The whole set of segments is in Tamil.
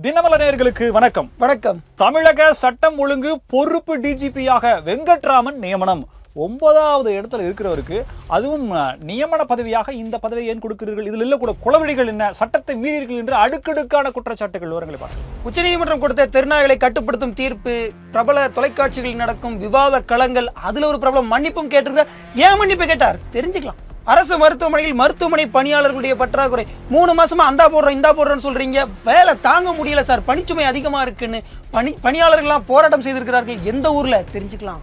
தினமலர் நேயர்களுக்கு வணக்கம். வணக்கம். தமிழக சட்டம் ஒழுங்கு பொறுப்பு டிஜிபியாக வெங்கட்ராமன் நியமனம். 9வது இடத்துல இருக்கிறவருக்கு அதுவும் நியமன பதவியாக இந்த பதவியை ஏன் கொடுக்கிறீர்கள்? இதில் இல்ல கூட குளவழிகள் என்ன, சட்டத்தை மீறீர்கள் என்று அடுக்கடுக்கான குற்றச்சாட்டுகள் விவரங்களை பார்க்கலாம். உச்சநீதிமன்றம் கொடுத்த திருநாய்களை கட்டுப்படுத்தும் தீர்ப்பு, பிரபல தொலைக்காட்சிகளில் நடக்கும் விவாத களங்கள், அதுல ஒரு பிரபலம் மன்னிப்பும் கேட்டிருக்கார். ஏன் மன்னிப்பு கேட்டார் தெரிஞ்சுக்கலாம். அரசு மருத்துவமனையில் மருத்துவமனை பணியாளர்களுடைய பற்றாக்குறை, 3 மாசமா அந்தா போடுறோம் இந்தா போடுறோன்னு சொல்றீங்க, வேலை தாங்க முடியல சார், பணிச்சுமை அதிகமா இருக்குன்னு பணியாளர்கள்லாம் போராட்டம் செய்திருக்கிறார்கள். எந்த ஊர்ல தெரிஞ்சுக்கலாம்.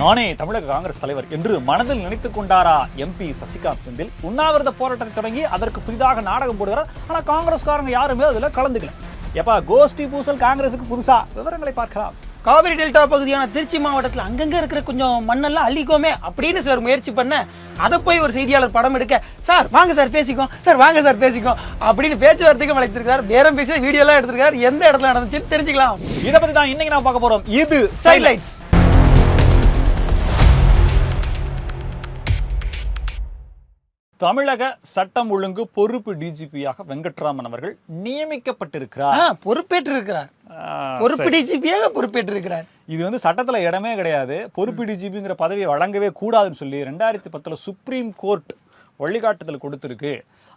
நானே தமிழக காங்கிரஸ் தலைவர் என்று மனதில் நினைத்துக் கொண்டாரா எம்பி சசிகாந்த் செந்தில்? உண்ணாவிரத போராட்டத்தை தொடங்கி அதற்கு புதிதாக நாடகம் போடுகிறார். ஆனா காங்கிரஸ்காரங்க யாருமே அதுல கலந்துக்கல. எப்பா கோஷ்டி பூசல் காங்கிரசுக்கு புதுசா? விவரங்களை பார்க்கலாம். காவிரி டெல்டா பகுதியான திருச்சி மாவட்டத்தில் அங்கங்க இருக்கிற கொஞ்சம் மண்ணெல்லாம் அள்ளிக்கோமே அப்படின்னு சார் முயற்சி பண்ண, அதை போய் ஒரு செய்தியாளர் படம் எடுக்க, சார் வாங்க சார் பேசிக்கோம், சார் வாங்க சார் பேசிக்கோம் அப்படின்னு பேச்சுவார்த்தைக்கும் அழைத்திருக்கார். பேரம் பேசி வீடியோ எல்லாம் எடுத்திருக்காரு. எந்த இடத்துல நடந்துச்சுன்னு தெரிஞ்சுக்கலாம். இதை பத்தி தான் இன்னைக்கு நான் பார்க்க போறோம். இது சைட்லைட்ஸ். தமிழக சட்டம் ஒழுங்கு பொறுப்பு டிஜிபியாக வெங்கட்ராமன் அவர்கள் நியமிக்கப்பட்டிருக்கிறார். பொறுப்பேற்றிருக்கிறார். பொறுப்பு டிஜிபியாக பொறுப்பேற்றிருக்கிறார். இது சட்டத்துல இடமே கிடையாது. பொறுப்பு டிஜிபிங்கிற பதவியை வழங்கவே கூடாதுன்னு சொல்லி 2010 சுப்ரீம் கோர்ட் வழிகாட்டுதல் கொடுத்திருக்கு.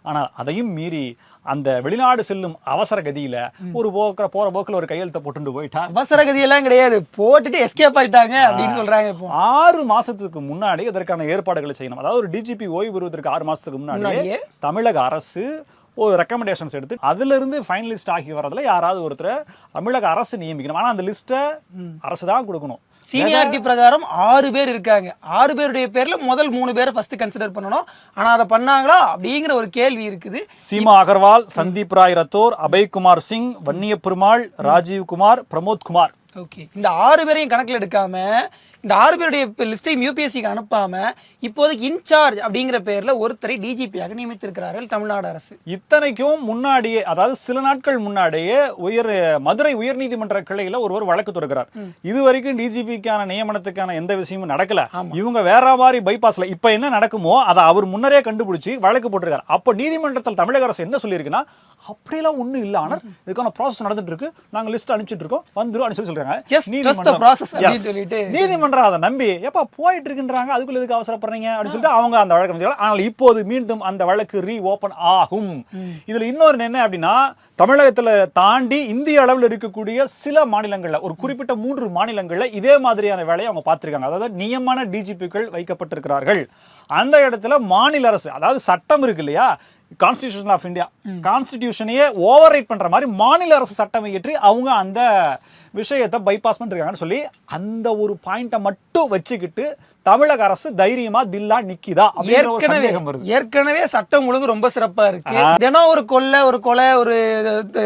ஆனால் அதையும் மீறி அந்த வெளிநாடு செல்லும் அவசர கதியில போற போக்குல ஒரு கையெழுத்தை போட்டு போயிட்டா. அவசர கதியெல்லாம் கிடையாது, போட்டுட்டு எஸ்கேப் ஆயிட்டாங்க அப்படின்னு சொல்றாங்க. இப்போ 6 மாசத்துக்கு முன்னாடி அதற்கான ஏற்பாடுகளை செய்யணும். அதாவது ஒரு டிஜிபி ஓய்வு பெறுவதற்கு 6 மாசத்துக்கு முன்னாடியே தமிழக அரசு ஒரு ரெக்கமெண்டேஷன்ஸ் எடுத்து அதுல இருந்து ஃபைனலிஸ்ட் ஆகி வரதுல யாராவது ஒருத்தர் தமிழக அரசு நியமிக்கணும். ஆனா அந்த லிஸ்ட்டை அரசு தான் கொடுக்கணும். சீனியாரிட்டி பிரகாரம் 6 பேர் இருக்காங்க. 6 பேருடைய பேர்ல முதல் 3 பேரை ஃபர்ஸ்ட் கன்சிடர் பண்ணணும். ஆனா அதை பண்ணாங்களா அப்படிங்கிற ஒரு கேள்வி இருக்குது. சீமா அகர்வால், சந்தீப் ராய் ரத்தோர், அபய்குமார் சிங், வன்னிய பெருமாள், ராஜீவ் குமார், பிரமோத் குமார். ஓகே, இந்த 6 பேரையும் கணக்கில் எடுக்காம, இந்த 6 பேருடைய லிஸ்டையும் யூபிஎஸ்சிக்கு அனுப்பாம இப்போதைக்கு இன்சார்ஜ் அப்படிங்கிற பேர்ல ஒருத்தரை டிஜிபியாக நியமித்திருக்கிறார்கள் தமிழ்நாடு அரசு. இத்தனைக்கும் முன்னாடியே, அதாவது சில நாட்கள் முன்னாடியே மதுரை உயர்நீதிமன்ற கிளையில ஒருவர் வழக்கு தொடர்கிறார். இதுவரைக்கும் டிஜிபிக்கான நியமனத்துக்கான எந்த விஷயமும் நடக்கல. இவங்க வேற மாதிரி பைபாஸ்ல இப்ப என்ன நடக்குமோ அதை அவர் முன்னரே கண்டுபிடிச்சு வழக்கு போட்டிருக்காரு. அப்ப நீதிமன்றத்தில் தமிழக அரசு என்ன சொல்லியிருக்குன்னா, அப்படியெல்லாம் ஒண்ணும் இல்ல, ஆனா இதுக்கான ப்ராசஸ் நடந்துட்டு இருக்கு, நாங்க லிஸ்ட் அனுப்பிச்சிட்டு இருக்கோம், வந்துரும் அப்படின்னு சொல்றாங்க. நீதிமன்றம் அதை நம்பி எப்ப போயிட்டு இருக்குன்றாங்க, அதுக்குள்ள எதுக்கு அவசரப்படுறீங்க அப்படின்னு சொல்லிட்டு அவங்க அந்த வழக்கு. ஆனால் இப்போது மீண்டும் அந்த வழக்கு ரீ ஓபன் ஆகும். இதுல இன்னொரு என்ன அப்படின்னா, தமிழகத்துல தாண்டி இந்திய அளவில் இருக்கக்கூடிய சில மாநிலங்கள்ல, ஒரு குறிப்பிட்ட 3 மாநிலங்கள்ல இதே மாதிரியான வேலையை அவங்க பார்த்திருக்காங்க. அதாவது நியமன டிஜிபிக்கள் வைக்கப்பட்டிருக்கிறார்கள். அந்த இடத்துல மாநில அரசு, அதாவது சட்டம் இருக்கு இல்லையா, கான்ஸ்டிடியூஷன் ஆஃப் இந்தியா, கான்ஸ்டிடியூஷனையே ஓவர் ரைட் பண்ற மாதிரி மாநில அரசு சட்டம் இயற்றி அவங்க அந்த விஷயத்தை பைபாஸ் பண்ணிருக்காங்கன்னு சொல்லி அந்த ஒரு பாயிண்ட மட்டும் வச்சுக்கிட்டு தமிழக அரசு தைரியமா தில்லா நிக்கிதா? ஏற்கனவே சட்டம் ஒழுங்கு ரொம்ப சிறப்பா இருக்கு. தினம் ஒரு கொலை, ஒரு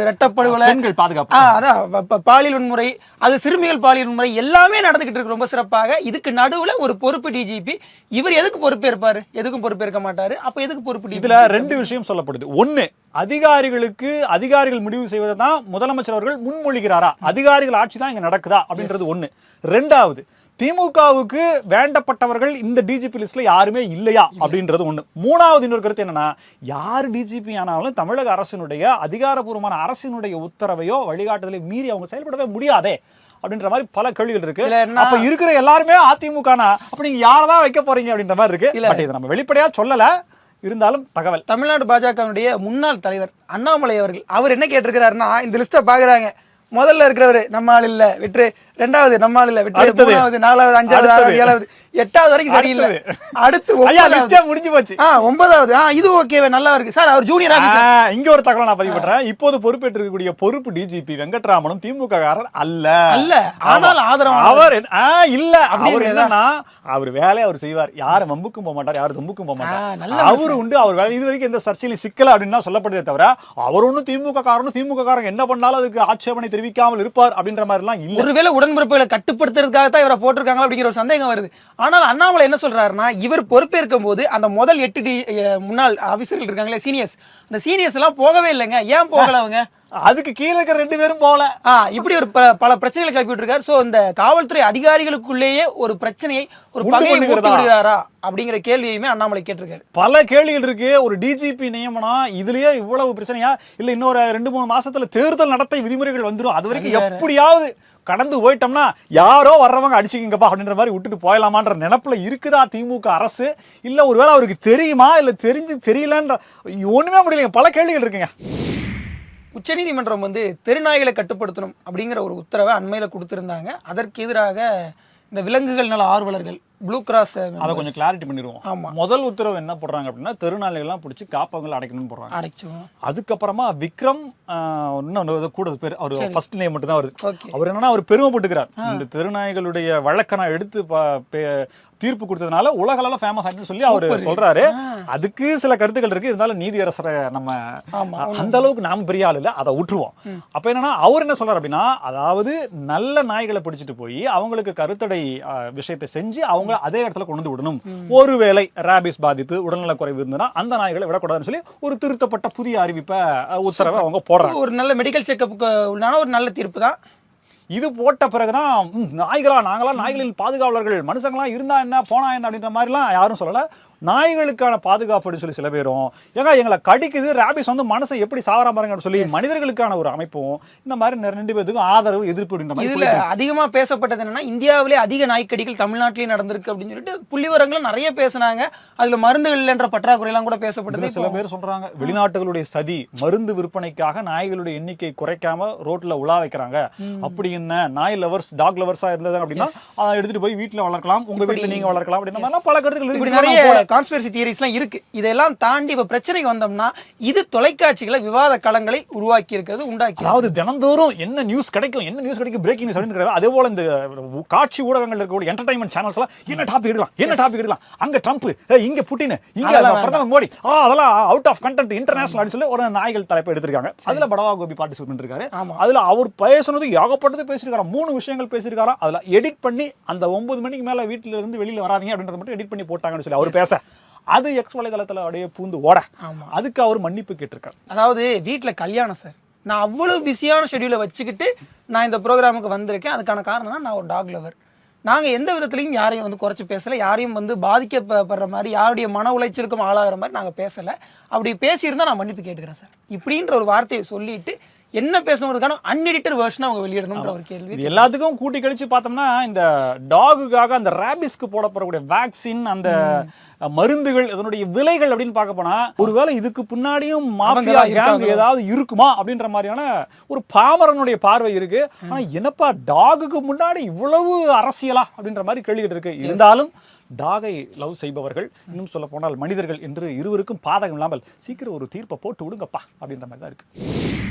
ரெட்டப்படுகொலை, பாதுகாப்பு, அதான் பாலியல் வன்முறை, அது சிறுமிகள் பாலியல் வன்முறை எல்லாமே நடந்துகிட்டு இருக்கு ரொம்ப சிறப்பாக. இதுக்கு நடுவுல ஒரு பொறுப்பு டிஜிபி, இவர் எதுக்கு பொறுப்பேற்பாரு? எதுக்கும் பொறுப்பேற்க மாட்டாரு. அப்ப எதுக்கு பொறுப்பு? இதுல 2 விஷயம் சொல்லப்படுது. ஒண்ணு, அதிகாரிகள் முடிவு செய்வதை தான் முதலமைச்சர் அவர்கள் முன்மொழிகிறாரா, அதிகாரிகள் ஆட்சி தான் இங்க நடக்குதா அப்படின்றது ஒண்ணு. 2வது, திமுகவுக்கு வேண்டப்பட்டவர்கள் இந்த டிஜிபி லிஸ்ட்ல யாருமே இல்லையா அப்படின்றது ஒண்ணு. 3வது இன்னொரு கருத்து என்னன்னா, யார் டிஜிபி ஆனாலும் தமிழக அரசினுடைய அதிகாரப்பூர்வமான அரசினுடைய உத்தரவையோ வழிகாட்டுதலை மீறி அவங்க செயல்படவே முடியாதே அப்படின்ற மாதிரி பல கேள்விகள் இருக்கு. அப்ப இருக்கிற எல்லாருமே அதிமுக, அப்ப நீங்க யாரதான் வைக்க போறீங்க அப்படின்ற மாதிரி இருக்கு. இதை நம்ம வெளிப்படையா சொல்லல, இருந்தாலும் தகவல். தமிழ்நாடு பாஜகவுடைய முன்னாள் தலைவர் அண்ணாமலை அவர்கள் அவர் என்ன கேட்டிருக்கிறாருன்னா, இந்த லிஸ்ட்டை பாக்குறாங்க, முதல்ல இருக்கிறவரு நம்ம ஆள் இல்ல விட்டு, 2வது நம்ம ஆள் இல்ல விட்டு, 3வது 4வது 5வது 6வது 7வது 8வது வரைக்கும் சரியில்லை, அடுத்து முடிஞ்சு போச்சு, 9வது இது ஓகேவே நல்லா இருக்கு சார், அவர் ஜூனியர் ஆபீசர். இங்க ஒரு தகவல் நான் பதிவு பண்றேன். இப்போது பொறுப்பேற்று இருக்கக்கூடிய பொறுப்பு டிஜிபி வெங்கட்ராமனும் திமுக காரர் அல்ல. ஆனால் ஆதரவு அவர் இல்ல. அவர் என்னன்னா, அவர் வேலையை அவர் செய்வார், யாரும் வம்புக்கும் போக மாட்டார், யாரும் தும்புக்கும் போக மாட்டார், அவரு உண்டு அவர் வேலை. இது வரைக்கும் எந்த சர்ச்சையிலும் சிக்கல அப்படின்னு சொல்லப்படுதே தவிர, அவர் ஒன்னும் திமுக காரங்க என்ன பண்ணாலும் அதுக்கு ஆட்சேபனை தெரிவிக்காமல் இருப்பார் அப்படின்ற மாதிரி எல்லாம் இல்ல. ஒருவேளை உடன்பிறப்புகளை கட்டுப்படுத்துறதுக்காக தான் இவரை போட்டிருக்காங்க அப்படிங்கிற ஒரு சந்தேகம் வருது. ஆனால் அண்ணாமலை என்ன சொல்றாருன்னா, இவர் பொறுப்பேற்கும் போது அந்த முதல் 8 முன்னாள் ஆபீசர்கள் இருக்காங்களே, சீனியர்ஸ், அந்த சீனியர்ஸ் எல்லாம் போகவே இல்லைங்க. ஏன் போகல அவங்க? அதுக்கு கீழே இருக்கிற 2 பேரும் போகல. இப்படி ஒரு பல பிரச்சனைகளை கிளப்பி விட்டுருக்காரு. சோ இந்த காவல்துறை அதிகாரிகளுக்குள்ளேயே ஒரு பிரச்சனையை ஒரு பகையை மூட்டி விடுகிறாரா அப்படிங்கிற கேள்வியுமே அண்ணாமலை கேட்டிருக்காரு. பல கேள்விகள் இருக்கு. ஒரு டிஜிபி நியமனம் இதுலயே இவ்வளவு பிரச்சனையா? இல்ல இன்னொரு 2-3 மாசத்துல தேர்தல் நடத்தை விதிமுறைகள் வந்துடும். அது வரைக்கும் எப்படியாவது கடந்து போயிட்டோம்னா யாரோ வர்றவங்க அடிச்சுக்கிங்கப்பா அப்படின்ற மாதிரி விட்டுட்டு போயலாமான்ற நினைப்புல இருக்குதா திமுக அரசு? இல்ல ஒருவேளை அவருக்கு தெரியுமா, இல்ல தெரியலன்ற ஒண்ணுமே முடியலைங்க. பல கேள்விகள் இருக்குங்க. உச்சநீதிமன்றம் வந்து தெருநாய்களை கட்டுப்படுத்தணும் அப்படிங்கிற ஒரு உத்தரவை அண்மையில கொடுத்திருந்தாங்க. அதற்கு எதிராக இந்த விலங்குகள் நல ஆர்வலர்கள் ப்ளூ கிராஸ் அதை கொஞ்சம் கிளாரிட்டி பண்ணிடுவோம். முதல் உத்தரவு என்ன போடுறாங்க அப்படின்னா தெருநாய்கள்லாம் பிடிச்சி காப்பகங்கள் அடைக்கணும்னு போடுறாங்க. அடைச்சோம். அதுக்கப்புறமா விக்ரம் இன்னொன்று கூட பேர், அவர் ஃபர்ஸ்ட் நேம் மட்டும் தான் வருது. அவர் என்னன்னா அவர் பெருமைப்பட்டுக்கிறார். இந்த தெருநாய்களுடைய வழக்க நான் எடுத்து தீர்ப்பு கொடுத்ததுனால உலக அளவில் ஃபேமஸ் ஆயிடுன்னு சொல்லி அவர் சொல்றாரு. அதுக்கு சில கருத்துக்கள் இருக்கு. இருந்தாலும் நீதியரசரை நம்ம அந்த அளவுக்கு நாம பெரிய ஆள் இல்லை, அதை விட்டுருவோம். அப்ப என்னன்னா அவர் என்ன சொல்றாரு அப்படின்னா, அதாவது நல்ல நாய்களை பிடிச்சிட்டு போய் அவங்களுக்கு கருத்தடை விஷயத்தை செஞ்சு அவங்க அதே இடத்துல கொண்டு விடணும். ஒருவேளை ராபிஸ் பாதிப்பு உடல்நல குறைவு இருந்ததுன்னா அந்த நாய்களை விடக்கூடாதுன்னு சொல்லி ஒரு திருத்தப்பட்ட புதிய அறிவிப்பை உத்தரவை அவங்க போடுறாங்க. ஒரு நல்ல மெடிக்கல் செக்கப்புக்கு உள்ளான ஒரு நல்ல தீர்ப்பு தான் இது. போட்ட பிறகுதான் நாங்களாம் நாய்களின் பாதுகாவலர்கள், மனுஷங்களாம் இருந்தா என்ன போனா என்ன அப்படின்ற மாதிரிலாம் யாரும் சொல்லல. நாய்களுக்கான பாதுகாப்புன்னு சொல்லி சில பேரும் ஏங்க எங்களை கடிக்குது ராபிஸ் வந்து மனசை எப்படி சாவரா பாருங்கன்னு சொல்லி மனிதர்களுக்கான ஒரு அமைப்பும் இந்த மாதிரி 2 பேருக்கும் ஆதரவு எதிர்ப்பு அப்படின்ற மாதிரி. இதுல அதிகமா பேசப்பட்டது என்னன்னா, இந்தியாவிலே அதிக நாய்க்கடிகள் தமிழ்நாட்டிலேயே நடந்திருக்கு அப்படின்னு சொல்லிட்டு புள்ளிவரங்களை நிறைய பேசினாங்க. அதுல மருந்துகள் இல்லைன்ற பற்றாக்குறை எல்லாம் கூட பேசப்பட்டது. சில பேர் சொல்றாங்க வெளிநாட்டுகளுடைய சதி, மருந்து விற்பனைக்காக நாய்களுடைய எண்ணிக்கை குறைக்காம ரோட்ல உலா வைக்கிறாங்க. அப்படி என்ன நாய் லவர்ஸ் டாக் லவர்ஸா இருந்தது அப்படின்னா அதை எடுத்துட்டு போய் வீட்டுல வளர்க்கலாம், உங்க வீட்டுல நீங்க வளர்க்கலாம் அப்படின்னா பல கருத்துக்கள் நிறைய கான்ஸ்பிரசி தியரிஸ்லாம் இருக்கு. இதெல்லாம் தாண்டி இப்ப பிரச்சனைக்கு வந்தோம்னா இது தொலைக்காட்சிகளை விவாத களங்களை உருவாக்கி இருக்கிறது, உண்டாக்கி. அதாவது தினந்தோறும் என்ன நியூஸ் கிடைக்கும் பிரேக்கிங் நியூஸ் அப்படின்னு. அதே போல இந்த காட்சி ஊடகங்கள் இருக்கக்கூடிய என்டர்டைன்மெண்ட் சேனல்ஸ் எல்லாம் என்ன டாபிக் எடுக்கலாம், அங்க ட்ரம்ப், இங்க புட்டின், இங்க பிரதமர் மோடி, அதெல்லாம் அவுட் ஆஃப் கண்டென்ட் இன்டர்நேஷனல் அப்படின்னு சொல்லி ஒரு நாய்கள் தலைப்பை எடுத்திருக்காங்க. அதுல படவா கோபி பார்ட்டிசிபேட் பண்ணிருக்காரு. அதுல அவர் பேசுனது ஏகப்பட்டது பேசியிருக்காரு. 3 விஷயங்கள் பேசியிருக்காரு. அதுல எடிட் பண்ணி அந்த 9 மணிக்கு மேல வீட்டுல இருந்து வெளியில வராதீங்க அப்படின்றத மட்டும் எடிட் பண்ணி போட்டாங்கன்னு சொல்லி அவர் பேச அது எக்ஸ் வலைதளத்துல அப்படியே பூந்து ஓட அதுக்கு அவர் மன்னிப்பு கேட்டிருக்காரு. அதாவது வீட்டுல கல்யாணம் சார், நான் அவ்வளவு பிஸியான ஷெட்யூலை வச்சுக்கிட்டு நான் இந்த ப்ரோக்ராமுக்கு வந்திருக்கேன். அதுக்கான காரணம்னா நான் ஒரு டாக் லவர். நாங்கள் எந்த விதத்துலையும் யாரையும் வந்து குறைச்சி பேசலை, யாரையும் வந்து பாதிக்கப்படுற மாதிரி யாருடைய மன உளைச்சலுக்கும் ஆளாகிற மாதிரி நாங்கள் பேசலை. அப்படி பேசியிருந்தா நான் மன்னிப்பு கேட்டுக்கிறேன் சார் இப்படின்ற ஒரு வார்த்தையை சொல்லிட்டு என்ன பேசணுங்கிறதுக்கான அன்எடிட்டட் வெர்ஷன் அவங்க வெளியிடணும்ன்ற ஒரு கேள்வி. எல்லாத்துக்கும் கூட்டி கழிச்சு பார்த்தோம்னா இந்த டாகுக்காக அந்த ராபிஸ்க்கு போடப்படக்கூடிய வேக்சின், அந்த மருந்துகள், அதனுடைய விலைகள் அப்படின்னு பார்க்க போனா ஒருவேளை இதுக்கு பின்னாடியும் மாஃபியா கேங் ஏதாவது இருக்குமா அப்படின்ற மாதிரியான ஒரு பாமரனுடைய பார்வை இருக்கு. ஆனா என்னப்பா டாகுக்கு முன்னாடி இவ்வளவு அரசியலா அப்படின்ற மாதிரி கேள்விகள் இருக்கு. இருந்தாலும் டாகை லவ் செய்பவர்கள், இன்னும் சொல்ல போனால் மனிதர்கள் என்று இருவருக்கும் பாதகம் இல்லாமல் சீக்கிரம் ஒரு தீர்ப்பை போட்டு விடுங்கப்பா அப்படின்ற மாதிரி தான் இருக்கு.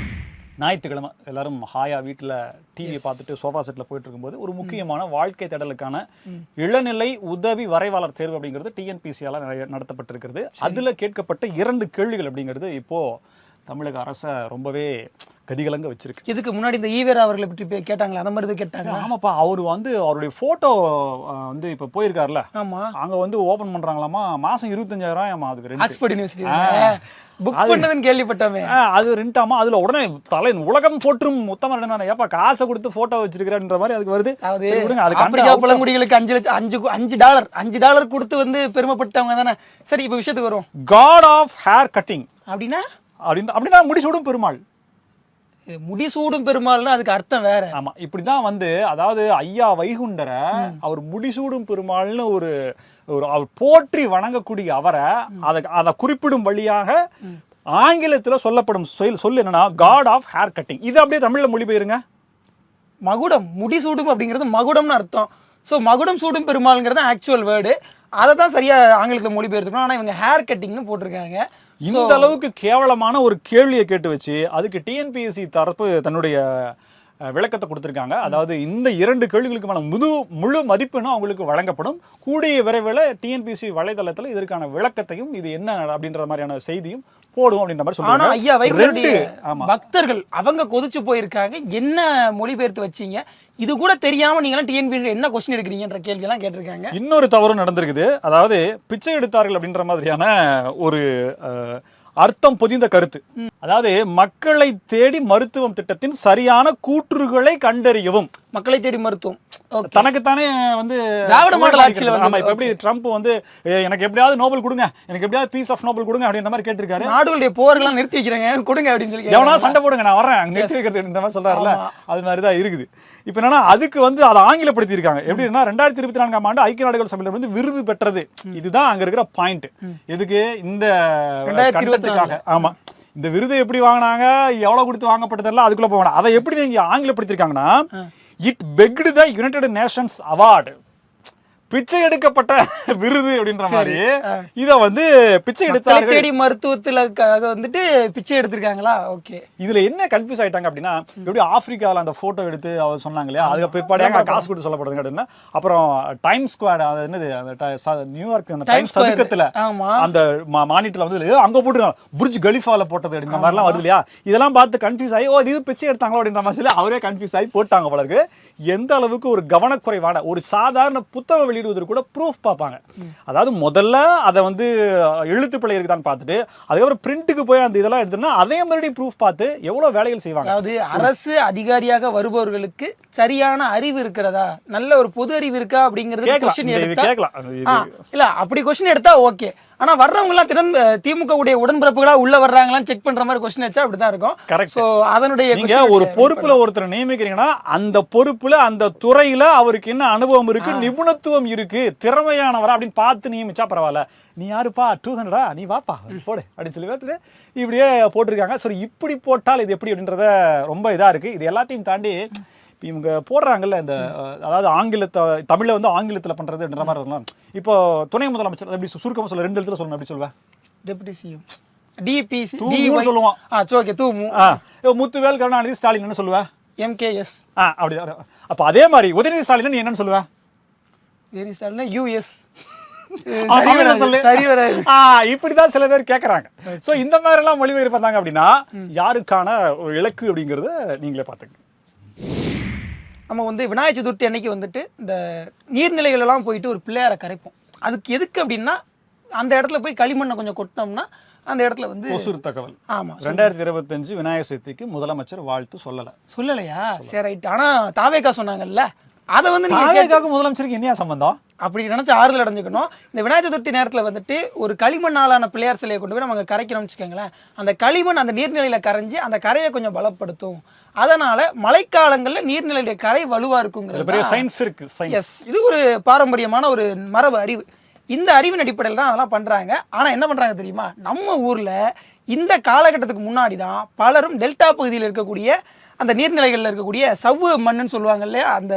ஞாயிற்றுக்கிழமை எல்லாரும் ஹாயா வீட்டில் டிவியை பார்த்துட்டு சோஃபா செட்டில் போயிட்டு இருக்கும்போது ஒரு முக்கியமான வாழ்க்கை தேடலுக்கான இளநிலை உதவி வரைவாளர் தேர்வு அப்படிங்கிறது டிஎன்பிசியால் நடத்தப்பட்டிருக்கிறது. அதில் கேட்கப்பட்ட 2 கேள்விகள் அப்படிங்கிறது இப்போ தமிழக அரசை ரொம்பவே கதிகலங்க வச்சிருக்கு. இதுக்கு முன்னாடி இந்த ஈவேரா அவர்களை பற்றி கேட்டாங்களா, அந்த மாதிரி கேட்டாங்க. ஆமாப்பா, அவர் வந்து அவருடைய போட்டோ வந்து இப்போ போயிருக்காருல்ல, அங்க வந்து ஓபன் பண்றாங்களாமா, மாசம் 25,000 அதுக்கு ஆக்ஸ்போர்ட் யூனிவர்சிட்டி புக் பண்ணதுன்னு கேள்விப்பட்டோமே. அது ரெண்டாமா அதுல உடனே தலை உலகம் போற்றும் உத்தமர் ஏப்பா காசை கொடுத்து போட்டோ வச்சிருக்கிறன்ற மாதிரி அதுக்கு வருது. ஆப்பிரிக்கா பழங்குடிகளுக்கு $5 கொடுத்து வந்து பெருமைப்பட்டவங்க தானே. சரி, இப்ப விஷயத்துக்கு வரும். காட் ஆஃப் ஹேர் கட்டிங் அப்படின்னா முடிசூடும் பெருமாள். முடிசூடும் பெருமாள்னா அதுக்கு அர்த்தம் வேற. ஆமா, இப்படிதான் வந்து அதாவது ஐயா வைகுண்டரை அவர் முடிசூடும் பெருமாள்னு ஒரு அவர் போற்றி வணங்கக்கூடிய அவரை அதை குறிப்பிடும் வழியாக ஆங்கிலத்துல சொல்லப்படும் சொல் என்னன்னா காட் ஆஃப் ஹேர் கட்டிங். இது அப்படியே தமிழ்ல மொழிபெயருங்க. மகுடம், முடிசூடும் அப்படிங்கிறது மகுடம்னு அர்த்தம். ஸோ மகுடம் சூடும் பெருமாள்ங்கிறது ஆக்சுவல் வேர்டு. அதை தான் சரியா ஆங்கிலத்தில் மொழிபெயர்த்துக்கணும். ஆனால் இவங்க ஹேர் கட்டிங்னு போட்டிருக்காங்க. இந்த அளவுக்கு கேவலமான ஒரு கேள்வியை கேட்டு வச்சு அதுக்கு டிஎன்பிஎஸ்சி தரப்பு தன்னுடைய விளக்கத்தை கொடுத்திருக்காங்க. அதாவது இந்த 2 கேள்விகளுக்குமான முழு மதிப்பெண்ணும் அவங்களுக்கு வழங்கப்படும். கூடிய விரைவில் டிஎன்பிஎஸ்சி வலைதளத்தில் இதற்கான விளக்கத்தையும் இது என்ன அப்படின்ற மாதிரியான செய்தியும் போடும் அப்படின்ற மாதிரி சொல்றாங்க. ஆனா ஐயா வைகுண்டருடைய பக்தர்கள் அவங்க கொதிச்சு போயிருக்காங்க. என்ன மொழிபெயர்த்து வச்சீங்க, இது கூட தெரியாம நீங்க டிஎன்பிஎஸ்சி என்ன கொஸ்டின் எடுக்கிறீங்கன்ற கேள்வி எல்லாம் கேட்டிருக்காங்க. இன்னொரு தவறும் நடந்திருக்குது. அதாவது பிச்சை எடுத்தார்கள் அப்படின்ற மாதிரியான ஒரு அர்த்தம் பொதிந்த கருத்து. அதாவது மக்களை தேடி மருத்துவம் திட்டத்தின் சரியான கூற்றுகளை கண்டறியவும். மக்களை தேடி மருத்துவம் தனக்குத்தானே வந்து திராவிட மாடல் ஆட்சியில ஆமா, இப்ப எப்படி ட்ரம்ப் வந்து எனக்கு எப்படியாவது நோபல் கொடுங்க, எனக்கு எப்படியாவது பீஸ் ஆஃப் நோபல் கொடுங்க அப்படின்ற மாதிரி கேட்டிருக்காரு. நாடுகளுடைய போர்கள்லாம் நிறுத்தி வைக்கிறாங்க கொடுங்க அப்படின்னு சொல்லி எவனா சண்டை போடுங்க நான் வரேன் அங்க நிறுத்தி வைக்கிறது மாதிரி சொல்றாருல, அது மாதிரிதான் இருக்குது. இப்ப என்னன்னா அதுக்கு வந்து அதை ஆங்கிலப்படுத்தி இருக்காங்க. எப்படின்னா 2024ஆம் ஆண்டு ஐக்கிய நாடுகள் சபையில வந்து விருது பெற்றது. இதுதான் அங்க இருக்கிற பாயிண்ட். எதுக்கு இந்த 2024. ஆமா, இந்த விருது எப்படி வாங்கினாங்க, எவ்வளவு கொடுத்து வாங்கப்பட்டதெல்லாம் அதுக்குள்ள போவாங்க. அதை எப்படி நீங்க ஆங்கிலப்படுத்திருக்காங்கன்னா, it begged the United Nations award, பிச்சை எடுக்கப்பட்ட விருது அப்படின்ற மாதிரி இத வந்து பிச்சை எடுத்தார்கள். தேடி மருத்துவத்துலக்காக வந்துட்டு பிச்சை எடுத்திருக்காங்களா? ஓகே. இதுல என்ன கன்ஃபியூஸ் ஆயிட்டாங்க அப்படின்னா, எப்படி ஆப்பிரிக்கால அந்த போட்டோ எடுத்து அவர் சொன்னாங்க இல்லையா, அதுக்கு பிற்பாடு காசு கொடுத்து சொல்லப்படுதுங்க அப்படின்னா, அப்புறம் டைம் ஸ்குவாட், அது என்னது அந்த நியூயார்க் அந்த டைம் சதுக்கத்துல அந்த மானிட்டர்ல வந்து அங்க போட்டுருக்காங்க புர்ஜ் கலிஃபால போட்டது அப்படின்ற மாதிரி எல்லாம் வருது இல்லையா. இதெல்லாம் பார்த்து கன்ஃபியூஸ் ஆகி ஓ இது பிச்சை எடுத்தாங்களோ அப்படின்ற மாதிரி அவரே கன்ஃபியூஸ் ஆகி போட்டாங்க போல இருக்கு. எந்த அளவுக்கு ஒரு கவனக்குறைவான ஒரு சாதாரண புத்தகம் வெளியிடுவதற்கு கூட ப்ரூஃப் பார்ப்பாங்க. அதாவது முதல்ல அதை வந்து எழுத்து பிழை இருக்குதான்னு பார்த்துட்டு அதுக்கப்புறம் பிரிண்ட்டுக்கு போய் அந்த இதெல்லாம் எடுத்தோம்னா அதே மாதிரி ப்ரூஃப் பார்த்து எவ்வளவு வேலைகள் செய்வாங்க. அதாவது அரசு அதிகாரியாக வருபவர்களுக்கு சரியான அறிவு இருக்கிறதா, நல்ல ஒரு பொது அறிவு இருக்கா அப்படிங்கறது क्वेश्चन எடுத்தா இல்ல அப்படி क्वेश्चन எடுத்தா ஓகே. ஆனா வர்றவங்க எல்லாம் திமுக உடைய உடன்பிறப்புகளா உள்ள வர்றாங்களான்னு செக் பண்ற மாதிரி क्वेश्चन வச்சா அப்படிதான் இருக்கும். சோ அதனுடைய நீங்க ஒரு பொறுப்புல ஒருத்தர் நியமிக்கிறீங்கன்னா அந்த பொறுப்புல அந்த துறையில அவருக்கு என்ன அனுபவம் இருக்கு, நிபுணத்துவம் இருக்கு, திறமையானவரா அப்படின்னு பார்த்து நியமிச்சா பரவாயில்ல. நீ யாருப்பா 200 நீ வாப்பா போடு அப்படின்னு சொல்லி பார்த்துட்டு இப்படியே போட்டிருக்காங்க. சரி, இப்படி போட்டால் இது எப்படி அப்படின்றத ரொம்ப இதா இருக்கு. இது எல்லாத்தையும் தாண்டி இவங்க போடுறாங்கல்ல இந்த, அதாவது ஆங்கிலத்தை தமிழ்ல வந்து ஆங்கிலத்துல பண்றதுன்ற மாதிரி இருக்கலாம். இப்போ துணை முதலமைச்சர் எப்படி சுருக்கமா சொல்ல 2 எழுத்துல சொல்லணும் எப்படி சொல்லுவேன்? டெபுட்டி சிஎம் டிபிசி சொல்லுவான். ஓகே தூமு. முத்துவேல் கருணாநிதி ஸ்டாலின் என்ன சொல்லுவ? எம்கேஎஸ். அப்படி. அப்ப அதே மாதிரி உதயநிதி ஸ்டாலின் நீ என்னன்னு சொல்லுவ? உதயநிதி ஸ்டாலின் யூஎஸ். இப்படிதான் சில பேர் கேக்குறாங்க. சோ இந்த மாதிரி எல்லாம் மொழிபெயர்ப்பு பண்ணாங்க அப்படின்னா யாருக்கான இலக்கு அப்படிங்கறத நீங்களே பாத்துங்க. நம்ம வந்து விநாயகர் சதுர்த்தி அன்னைக்கு வந்துட்டு இந்த நீர்நிலைகள் எல்லாம் போயிட்டு ஒரு பிள்ளையாரை கரைப்போம். அதுக்கு எதுக்கு அப்படின்னா அந்த இடத்துல போய் களிமண்ணை கொஞ்சம் கொட்டினோம்னா அந்த இடத்துல வந்து ஒசூர் தகவல். ஆமா, 2025 விநாயகர் சதுர்த்திக்கு முதலமைச்சர் வாழ்த்து சொல்லலையா? சரி ரைட். ஆனா தாவேகா சொன்னாங்கல்ல, அதை வந்து தாவேகாக்கு முதலமைச்சருக்கு என்ன சம்பந்தம் அப்படி நினைச்சு ஆறுதல் அடைஞ்சுக்கணும். இந்த விநாயகர் சதுர்த்தி நேரத்துல வந்துட்டு ஒரு களிமண்ணாலான பிள்ளையார் சிலையை கொண்டு போய் நம்ம கரைக்கணும்னு வச்சுக்கோங்களேன். அந்த களிமண் அந்த நீர்நிலையில கரைஞ்சி அந்த கரையை கொஞ்சம் பலப்படுத்தும். அதனால மழைக்காலங்கள்ல நீர்நிலையுடைய கரை வலுவா இருக்குங்கிறது சயின்ஸ் இருக்கு. இது ஒரு பாரம்பரியமான ஒரு மரபு அறிவு. இந்த அறிவின் அடிப்படையில் தான் அதெல்லாம் பண்றாங்க. ஆனா என்ன பண்றாங்க தெரியுமா, நம்ம ஊர்ல இந்த காலகட்டத்துக்கு முன்னாடி தான் பலரும் டெல்டா பகுதியில் இருக்கக்கூடிய அந்த நீர்நிலைகளில் இருக்கக்கூடிய சவ்வு மண்ணுன்னு சொல்லுவாங்க இல்லையா, அந்த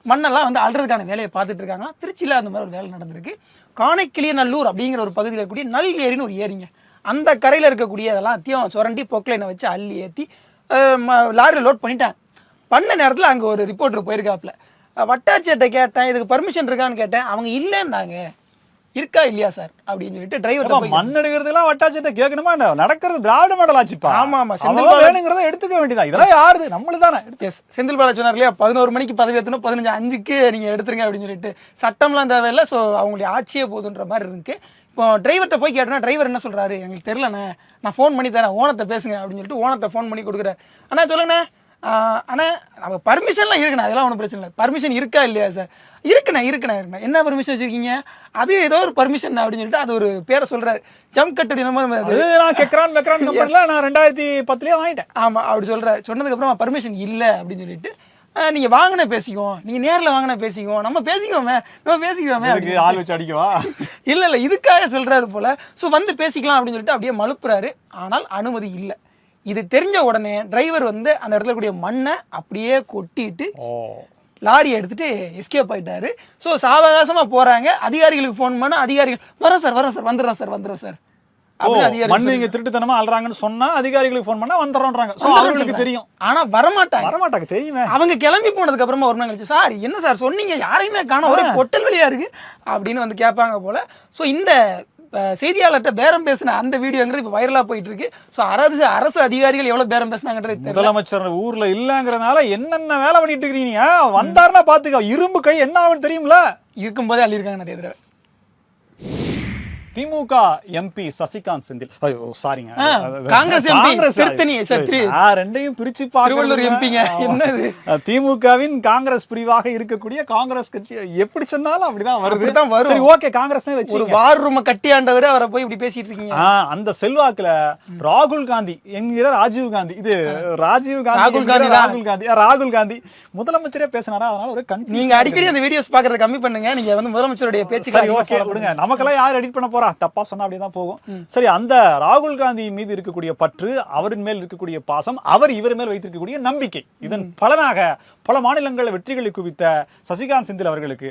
மண்ணெல்லாம் வந்து அள்ளுறதுக்கான வேலையை பார்த்துட்டு இருக்காங்க. திருச்சியில் அந்த மாதிரி ஒரு வேலை நடந்திருக்கு. காணைக்கிளியநல்லூர் அப்படிங்கிற ஒரு பகுதியில் இருக்கக்கூடிய நல் ஏரின்னு ஒரு ஏரிங்க, அந்த கரையில் இருக்கக்கூடிய அதெல்லாம் சுரண்டி பொக்லைனை வச்சு அள்ளி ஏற்றி லாரியில் லோட் பண்ணிட்டாங்க. பண்ண நேரத்தில் அங்கே ஒரு ரிப்போர்ட்டர் போயிருக்காப்புல. வட்டாட்சியர்கிட்ட கேட்டேன் இதுக்கு பர்மிஷன் இருக்கான்னு கேட்டேன். அவங்க இல்லைன்னாங்க. இருக்கா இல்லையா சார் அப்படின்னு சொல்லிட்டு டிரைவர் மண் எடுக்கிறதுலாம் வட்டாட்சியர்கிட்ட கேட்கணுமா? நடக்கிறது திராவிட மாடல் ஆட்சிப்பா. ஆமா ஆமா, வேணுங்கிறத எடுத்துக்க வேண்டியதா. இதெல்லாம் யாருது? நம்மளுக்கு தானே. செந்தில் பாலாஜி சொன்னார் இல்லையா, 11 மணிக்கு பதவி ஏற்றணும், 15:05க்கு நீங்க எடுத்துருங்க அப்படின்னு சொல்லிட்டு. சட்டம்லாம் தேவையில்லை. ஸோ அவங்களுடைய ஆட்சியே போதுன்ற மாதிரி இருக்கு. இப்போ டிரைவர்கிட்ட போய் கேட்டோன்னா டிரைவர் என்ன சொல்றாரு, எங்களுக்கு தெரியலண்ணே, நான் ஃபோன் பண்ணி தரேன், ஓனத்தை பேசுங்க அப்படின்னு சொல்லிட்டு ஓனத்தை ஃபோன் பண்ணி கொடுக்குறேன். அண்ணா சொல்லுங்கண்ணே, ஆனால் நம்ம பர்மிஷன்லாம் இருக்குண்ணா, அதெல்லாம் ஒன்றும் பிரச்சனை இல்லை. பர்மிஷன் இருக்கா இல்லையா சார்? இருக்குண்ணா. என்ன பர்மிஷன் வச்சிருக்கீங்க? அது ஏதோ ஒரு பர்மிஷன் அப்படின்னு சொல்லிட்டு அது ஒரு பேரை சொல்றாரு. ஜம்ப் கட் நான் கேட்கறான் நான் 2010 வாங்கிட்டேன். ஆமா அப்படி சொல்றாரு. சொன்னதுக்கு அப்புறம் பர்மிஷன் இல்லை அப்படின்னு சொல்லிட்டு நீங்க வாங்கின பேசிக்குவோம், நீங்க நேரில் வாங்கின பேசிக்குவோம், நம்ம பேசிக்குவோமே ஆள் வச்சு அடிக்கவா? இல்ல இதுக்காக சொல்றாரு போல. ஸோ வந்து பேசிக்கலாம் அப்படின்னு சொல்லிட்டு அப்படியே மழுப்புறாரு. ஆனால் அனுமதி இல்லை. இது தெரிஞ்ச உடனே டிரைவர் வந்து அந்த இடத்துல கூடிய மண்ணை அப்படியே கொட்டிட்டு லாரி எடுத்துட்டு எஸ்கேப் ஆயிட்டாரு. ஸோ சாவகாசமா போறாங்க. அதிகாரிகளுக்கு ஃபோன் பண்ண அதிகாரிகள் வரோம் சார் வந்துடுறோம் சார். மண்ணு இங்க திருட்டுத்தனமா அல்றாங்கன்னு சொன்னா அதிகாரிகளுக்கு ஃபோன் பண்ணா வந்துடுறாங்க. அவங்களுக்கு தெரியும். ஆனா வரமாட்டாங்க தெரியுமே. அவங்க கிளம்பி போனதுக்கு அப்புறமா ஒரு நாள் கழிச்சு, சார் என்ன சார் சொன்னீங்க, யாரையுமே காணோம், ஒரே பொட்டல் வழியா இருக்கு அப்படின்னு வந்து கேட்பாங்க போல. ஸோ இந்த செய்தியாளர்கிட்ட பேரம் பேசின அந்த வீடியோங்கிறது இப்போ வைரலா போயிட்டு இருக்கு. ஸோ அரசு அதிகாரிகள் எவ்வளவு பேரம் பேசினாங்கன்றது முதலமைச்சர் ஊர்ல இல்லங்கிறதுனால என்னென்ன வேலை பண்ணிட்டு இருக்கீங்க, வந்தாருன்னா பாத்துக்க இரும்பு கை என்ன ஆகுன்னு தெரியும்ல. இருக்கும்போதே அள்ளியிருக்காங்க நிறைய தடவை. திமுக எம்பி சசிகாந்த் செந்தில், ஐயோ சாரிங்க, காங்கிரஸ் எம்பி திருத்தணி சத்ரி, ரெண்டையும் பிரிச்சு திருவள்ளூர் எம்பிங்க. என்னது திமுகவின் காங்கிரஸ் பிரிவாக இருக்கக்கூடிய காங்கிரஸ் கட்சி எப்படி சொன்னாலும் அப்படிதான் வருது. சரி ஓகே, காங்கிரஸ்னே வச்சு ஒரு வார் ரூம் கட்டி ஆண்டவர் அவரை போய் இப்படி பேசிட்டு இருக்கீங்க. அந்த செல்வாக்குல ராகுல் காந்தி என்கிற ராஜீவ் காந்தி, இது ராஜீவ் காந்தி ராகுல் காந்தி முதலமைச்சரே பேசினாரா, அதனால ஒரு நீங்க அடிக்கடி அந்த வீடியோஸ் பாக்குறத கம்மி பண்ணுங்க. நீங்க வந்து முதலமைச்சருடைய பேச்சு விடுங்க, நமக்கெல்லாம் யார் எடிட் பண்ண போறா, தப்பா சொன்னா அப்படிதான் போகும். சரி, அந்த ராகுல் காந்தி மீது இருக்கக்கூடிய பற்று, அவரின் மேல் இருக்கக்கூடிய பாசம், அவர் இவர் மேல் வைத்திருக்கக்கூடிய நம்பிக்கை, இதன் பலனாக பல மாநிலங்களில் வெற்றிகளை குவித்த சசிகாந்த் செந்தில் அவர்களுக்கு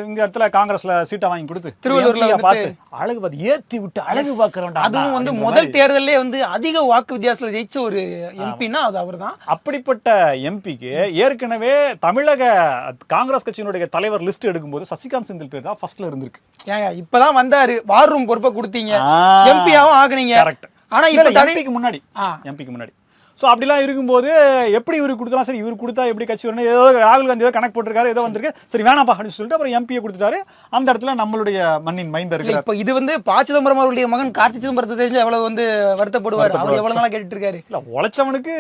இந்த இடத்துல காங்கிரஸ்ல சீட்டை வாங்கி கொடுத்து திருவள்ளூர்ல பார்த்து அழகு பார்த்து ஏத்தி விட்டு அழகு பார்க்கிறோம். அதுவும் வந்து முதல் தேர்தலே வந்து அதிக வாக்கு வித்தியாசத்துல ஜெயிச்ச ஒரு எம்பினா அது அவர்தான். அப்படிப்பட்ட எம்பிக்கு ஏற்கனவே தமிழக காங்கிரஸ் கட்சியினுடைய தலைவர் லிஸ்ட் எடுக்கும்போது சசிகாந்த் செந்தில் பேர் தான் ஃபர்ஸ்ட்ல இருந்திருக்கு. ஏங்க இப்பதான் வந்தாரு, வார் ரூம் பொறுப்பை கொடுத்தீங்க, எம்பியாவும் ஆகுனீங்க. ஆனா இப்ப எம்பிக்கு முன்னாடி சோ அப்படிலாம் இருக்கும்போது எப்படி இவருக்கு கொடுத்தா, சரி இவருக்கு கொடுத்தா எப்படி கட்சி வரணும், ஏதோ ராகுல் காந்தி ஏதோ கணக்கு போட்டிருக்காரு, ஏதோ வந்திருக்கு, சரி வேணாப்பா அப்படின்னு சொல்லிட்டு அப்புறம் எம்பியை கொடுத்துட்டாரு. அந்த இடத்துல நம்மளுடைய மண்ணின் மைந்தர் இருக்கு. இப்ப இது வந்து ப. சிதம்பரம் அவருடைய மகன் கார்த்தி சிதம்பரத்தை தெரிஞ்சு எவ்வளவு வந்து வருத்தப்படுவார். அவர் எவ்வளவு நாளா கேட்டுட்டு இருக்காரு. இல்ல, உழைச்சவனுக்கு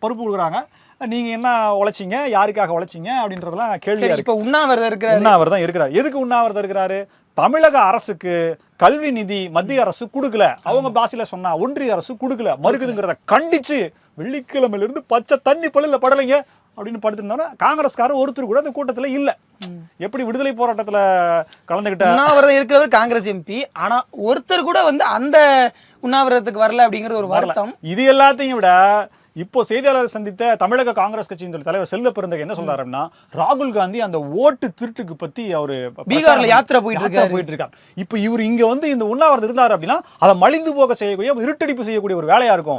பொறுப்பு கொடுக்குறாங்க, நீங்க என்ன உழைச்சிங்க, யாருக்காக உழைச்சிங்க அப்படின்றதெல்லாம் கேள்வி. இப்ப உண்ணாவிரதம் இருக்கிறாரு. உண்ணாவிரதம் இருக்கிறாரு. எதுக்கு உண்ணாவிரதம் இருக்கிறாரு? தமிழக அரசுக்கு கல்வி நிதி மத்திய அரசு கொடுக்கல, அவங்க பாசில சொன்னா ஒன்றிய அரசு கொடுக்கல, மறுக்குதுங்கிறத கண்டிச்சு வெள்ளிக்கிழமையில இருந்து பச்சை தண்ணி பள்ளியில படலைங்க அப்படின்னு படுத்திருந்தோம்னா காங்கிரஸ்காரர் ஒருத்தர் கூட அந்த கூட்டத்துல இல்ல. எப்படி விடுதலை போராட்டத்துல கலந்துகிட்ட உண்ணாவிரதம் இருக்கிறவர் காங்கிரஸ் எம்பி, ஆனா ஒருத்தர் கூட வந்து அந்த உண்ணாவிரதத்துக்கு வரல அப்படிங்கிறது ஒரு வருத்தம். இது எல்லாத்தையும் விட இப்போ செய்தியாளர் சந்தித்த தமிழக காங்கிரஸ் கட்சியின் தலைவர் செல்வ பெருந்தகை என்ன சொல்றாருன்னா, ராகுல் காந்தி அந்த ஓட்டு திருட்டுக்கு பத்தி அவரு பீகார்ல யாத்திரை போயிட்டு இருக்காரு. இப்ப இவர் இங்க வந்து இந்த உண்ணாவிரதம் இருந்தாரு அப்படின்னா அதை மலிந்து போக செய்யக்கூடிய, இருட்டடிப்பு செய்யக்கூடிய ஒரு வேலையா இருக்கும்.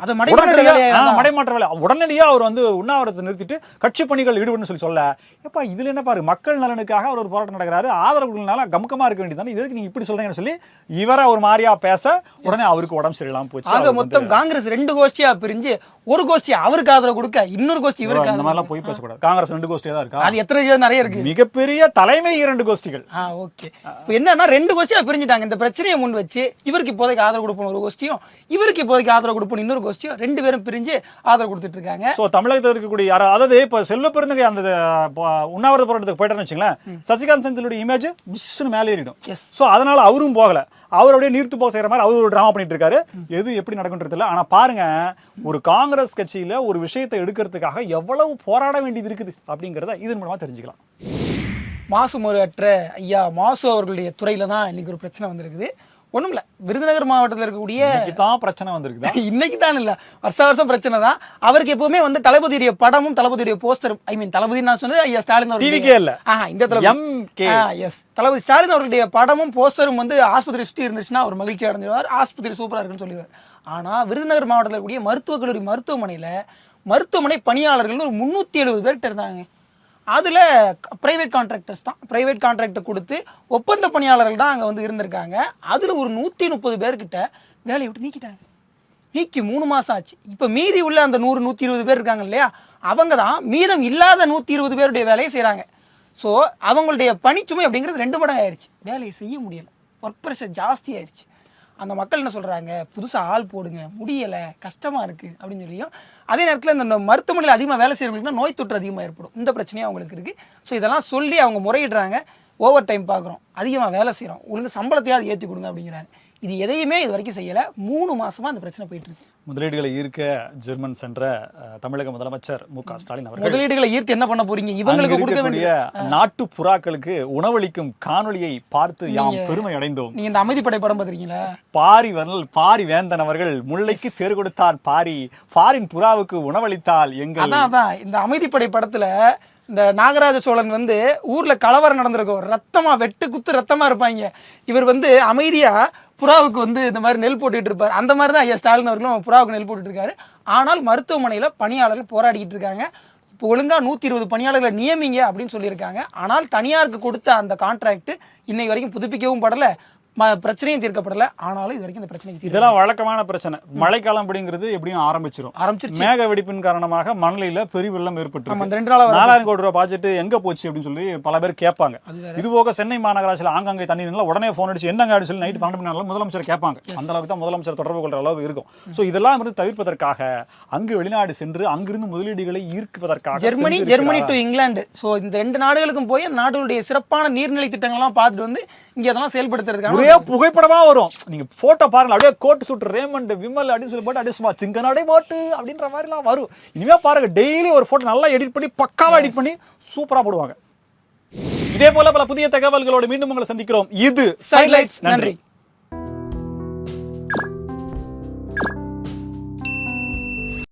மடைமாற்ற வேலை. உடனடியா அவர் வந்து உண்ணாவிரதத்தை நிறுத்திட்டு கட்சி பணிகள் ஈடுபடுன்னு சொல்ல, எப்ப இதுல என்ன பாரு, மக்கள் நலனுக்காக அவர் ஒரு போராட்டம் நடக்கிறாரு, ஆதரவுனால கமுக்கமா இருக்க வேண்டியதானே, இதுக்கு நீங்க இப்படி சொல்றீங்கன்னு சொல்லி இவரை ஒரு மாதிரியா பேச உடனே அவருக்கு உடம்பு சரியில்லாம போச்சு. ஆக மொத்தம் காங்கிரஸ் 2 கோஷ்டியா பிரிஞ்சு, ஒரு கோஷ்டி அவருக்கு ஆதரவு கொடுக்க, இன்னொரு கோஷ்டி இவருக்கு. அந்த மாதிரிலாம் போய் பேசக்கூடாது. காங்கிரஸ் 2 கோஷ்டியா தான் இருக்கா? அது எத்தனை நிறைய இருக்கு. மிகப்பெரிய தலைமை 2 கோஷ்டிகள். ஓகே. இப்போ என்னன்னா 2 கோஷ்டியா பிரிஞ்சுட்டாங்க. இந்த பிரச்சனையை முன் வச்சு இவருக்கு இப்போதைக்கு ஆதரவு கொடுப்போம் ஒரு கோஷ்டியும், இவருக்கு இப்போதைக்கு ஆதரவு கொடுப்போம் இன்னொரு கோஷ்டியும், 2 பேரும் பிரிஞ்சு ஆதரவு கொடுத்துட்டு இருக்காங்க. சோ தமிழகத்தில் இருக்கக்கூடிய அதாவது இப்ப செல்வ பெருந்தகை அந்த உண்ணாவிரத போராட்டத்துக்கு போயிட்டான்னு வச்சுங்களேன், சசிகாந்த் செந்திலுடைய இமேஜ் புஷ்னு மேலே ஏறிடும். சோ அதனால அவரும் போகல, அவருடைய நீர்த்து போக செய்யற மாதிரி அவர் ஒரு டிராமா பண்ணிட்டு இருக்காரு. எது எப்படி நடக்குன்றது இல்லை. ஆனா பாருங்க, ஒரு காங்கிரஸ் கட்சியில ஒரு விஷயத்தை எடுக்கிறதுக்காக எவ்வளவு போராட வேண்டியது இருக்குது அப்படிங்கறத இதன் மூலமா தெரிஞ்சுக்கலாம். மாசு முறையற்ற ஐயா மாசு அவர்களுடைய துறையில தான் இன்னைக்கு ஒரு பிரச்சனை வந்திருக்குது. ஒண்ணும் இல்ல, விருதுநகர் மாவட்டத்தில் இருக்கக்கூடிய பிரச்சனை வந்திருக்கு. இன்னைக்கு தான் இல்ல, வருஷம் பிரச்சனை தான். அவருக்கு எப்பவுமே வந்து தளபதியுடைய படமும் தளபதியுடைய போஸ்டரும், ஐ மீன் தளபதி நான் சொன்னது ஐயா ஸ்டாலின் இந்த தளபதி ஸ்டாலின் அவர்களுடைய படமும் போஸ்டரும் வந்து ஆஸ்பத்திரி சுற்றி இருந்துச்சுன்னா ஒரு மகிழ்ச்சி அடைஞ்சிருவார், ஆஸ்பத்திரி சூப்பரா இருக்குன்னு சொல்லிடுவார். ஆனா விருதுநகர் மாவட்டத்தில் இருக்கக்கூடிய மருத்துவக் கல்லூரி மருத்துவமனை பணியாளர்கள் ஒரு 370 பேர்கிட்ட இருந்தாங்க. அதில் ப்ரைவேட் கான்ட்ராக்டர்ஸ் தான், ப்ரைவேட் கான்ட்ராக்டர் கொடுத்து ஒப்பந்த பணியாளர்கள் தான் அங்கே வந்து இருந்திருக்காங்க. அதில் ஒரு 130 பேர்கிட்ட வேலையை விட்டு நீக்கிட்டாங்க. நீக்கி 3 மாதம் ஆச்சு. இப்போ மீதி உள்ள அந்த 100-120 பேர் இருக்காங்க இல்லையா, அவங்க தான் மீதம் இல்லாத 120 பேருடைய வேலையை செய்கிறாங்க. ஸோ அவங்களுடைய பணிச்சுமை அப்படிங்கிறது 2 மடங்கு ஆயிடுச்சு. வேலையை செய்ய முடியலை, ஒர்க் ப்ரெஷர் ஜாஸ்தி ஆயிடுச்சு. அந்த மக்கள் என்ன சொல்கிறாங்க, புதுசாக ஆள் போடுங்க, முடியலை, கஷ்டமாக இருக்குது அப்படின்னு சொல்லியும், அதே நேரத்தில் இந்த மருத்துவமனையில் அதிகமாக வேலை செய்கிறவங்களுக்குனா நோய் தொற்று அதிகமாக ஏற்படும். இந்த பிரச்சனையும் அவங்களுக்கு இருக்குது. ஸோ இதெல்லாம் சொல்லி அவங்க முறையிடுறாங்க. ஓவர் டைம் பார்க்குறோம், அதிகமாக வேலை செய்கிறோம், உங்களுக்கு சம்பளத்தையாவது ஏற்றி கொடுங்க அப்படிங்கிறாங்க. இது எதையுமே இது வரைக்கும் செய்யலை. 3 மாசமா அந்த பிரச்சனை போயிட்டு இருக்கு. முதலீடுகளை ஈர்க்க ஜெர்மன் சென்ற தமிழக முதலமைச்சர் மு.க. ஸ்டாலின் அவர்கள் முதலீடுகளை ஈர்த்து என்ன பண்ண போறீங்க, இவங்களுக்கு கொடுக்க வேண்டிய நாட்டு புறாக்களுக்கு உணவளிக்கும் காணொளியை பார்த்து யாம் பெருமை அடைந்தோம். நீங்க இந்த அமைதிப்படை படம் பார்த்திருக்கீங்களா? பாரி வேந்தன் அவர்கள் முல்லைக்கு தேர் கொடுத்தார் பாரி, பாரின் புறாவுக்கு உணவளித்தால் எங்கள். அதான் இந்த அமைதிப்படை படத்துல இந்த நாகராஜ சோழன் வந்து ஊர்ல கலவரம் நடந்திருக்கும், ரத்தமா வெட்டு குத்து ரத்தமா இருப்பாங்க. இவர் வந்து அமைதியா புறாவுக்கு வந்து இந்த மாதிரி நெல் போட்டுட்டு இருப்பார். அந்த மாதிரி தான் ஐயா ஸ்டாலின் அவர்களும் புறாவுக்கு நெல் போட்டுட்டு இருக்காரு. ஆனால் மருத்துவமனையில் பணியாளர்கள் போராடிக்கிட்டு இருக்காங்க. இப்போ ஒழுங்காக 120 பணியாளர்களை நியமிங்க அப்படின்னு சொல்லியிருக்காங்க. ஆனால் தனியாருக்கு கொடுத்த அந்த கான்ட்ராக்ட் இன்னைக்கு வரைக்கும் புதுப்பிக்கவும் படலை, பிரச்சனையும் தீர்க்கப்படல. ஆனாலும் இது வரைக்கும் இந்த பிரச்சனைக்கு தீர்வு இதெல்லாம் வழக்கமான பிரச்சனை. மழைக்காலம் அப்படிங்கிறது எப்படியும் ஆரம்பிச்சிருச்சு. மேக வெடிப்பின் காரணமாக மணலில பெரிய வெள்ளம் ஏற்பட்டு இந்த 2 நாளா 4000 கோடி ரூபாய் பட்ஜெட் எங்க போச்சு அப்படின்னு சொல்லி பல பேர் கேட்பாங்க. இது போக சென்னை மாநகராட்சியில் ஆங்காங்கே தண்ணி நின்றா உடனே போன் அடிச்சு என்னங்க அப்படின்னு சொல்லி நைட் 12 மணி நேரம் முதலமைச்சர் கேட்பாங்க. அந்த அளவுக்கு தான் முதலமைச்சர் தொடர்பு கொள்ற அளவுக்கு இருக்கும். சோ இதெல்லாம் வந்து தவிர்ப்பதற்காக அங்கு வெளிநாடு சென்று அங்கிருந்து முதலீடுகளை ஈர்ப்பதற்காக ஜெர்மனி டு இங்கிலாந்து, சோ இந்த 2 நாடுகளுக்கும் போய் அந்த நாடுகளுடைய சிறப்பான நீர்நிலை திட்டங்கள்லாம் பார்த்துட்டு வந்து இங்க அதெல்லாம் செயல்படுத்துறதுக்காக ஒரே புகைப்படமா வரும். நீங்க போட்டோ பாருங்க, அப்படியே கோட் சூட் ரேமண்ட் விமல் அப்படின்னு சொல்லி போட்டு அப்படியே சும்மா சிங்க நடை போட்டு அப்படின்ற மாதிரி எல்லாம் வரும். இனிமே பாருங்க, டெய்லி ஒரு போட்டோ நல்லா எடிட் பண்ணி பக்காவா எடிட் பண்ணி சூப்பரா போடுவாங்க. இதே போல பல புதிய தகவல்களோடு மீண்டும் உங்களை சந்திக்கிறோம். இது சைட்லைட்ஸ். நன்றி.